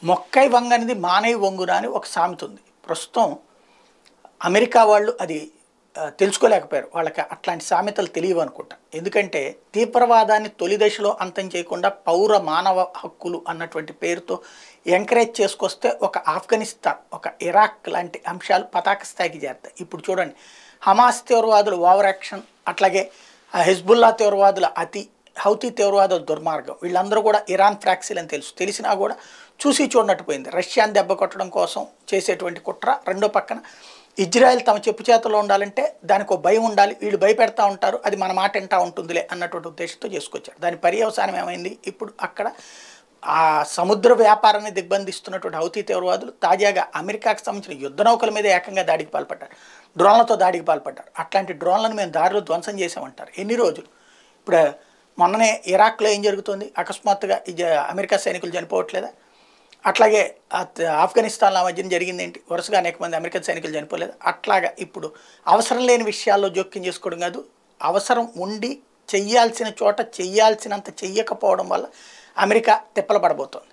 మొక్కై వంగనిది మానై వంగున అని ఒక సామెత ఉంది. ప్రస్తుతం అమెరికా వాళ్ళు అది తెలుసుకోలేకపోయారు. వాళ్ళకి అట్లాంటి సామెతలు తెలియవు అనుకుంటా. ఎందుకంటే తీవ్రవాదాన్ని తొలి దశలో అంతం చేయకుండా పౌర మానవ హక్కులు అన్నటువంటి పేరుతో ఎంకరేజ్ చేసుకొస్తే ఒక ఆఫ్ఘనిస్తాన్, ఒక ఇరాక్ లాంటి అంశాలు పతాక స్థాయికి చేరుతాయి. ఇప్పుడు చూడండి, హమాస్ తీవ్రవాదులు ఓవర్ యాక్షన్, అట్లాగే హెజ్బుల్లా తీవ్రవాదుల హౌతీ తీవ్రవాదుల దుర్మార్గం, వీళ్ళందరూ కూడా ఇరాన్ ఫ్రాక్సీలు అని తెలిసినా కూడా చూసి చూడనట్టు పోయింది. రష్యాని దెబ్బ కొట్టడం కోసం చేసేటువంటి కుట్ర, రెండో పక్కన ఇజ్రాయెల్ తమ చెప్పు చేతలో ఉండాలంటే దానికి ఒక భయం ఉండాలి, వీళ్ళు భయపెడతా ఉంటారు, అది మన మాట వింటా ఉంటుందిలే అన్నటువంటి ఉద్దేశంతో చేసుకొచ్చారు. దాని పర్యవసానం ఏమైంది? ఇప్పుడు అక్కడ ఆ సముద్ర వ్యాపారాన్ని దిగ్బంధిస్తున్నటువంటి హౌతీ తీవ్రవాదులు తాజాగా అమెరికాకు సంబంధించిన యుద్ధ నౌకల మీద ఏకంగా దాడికి పాల్పడ్డారు, డ్రోన్లతో దాడికి పాల్పడ్డారు. అట్లాంటి డ్రోన్లను మేము దారిలో ధ్వంసం చేసామంటారు. ఎన్ని రోజులు? ఇప్పుడు మొన్ననే ఇరాక్లో ఏం జరుగుతుంది? అకస్మాత్తుగా అమెరికా సైనికులు చనిపోవట్లేదా? అట్లాగే ఆఫ్ఘనిస్తాన్ల మధ్యన జరిగింది ఏంటి? వరుసగా అనేక మంది అమెరికన్ సైనికులు చనిపోలేదు. అట్లాగా ఇప్పుడు అవసరం లేని విషయాల్లో జోక్యం చేసుకోవడం కాదు, అవసరం ఉండి చెయ్యాల్సిన చోట చెయ్యాల్సినంత చెయ్యకపోవడం వల్ల అమెరికా తిప్పలు పడబోతోంది.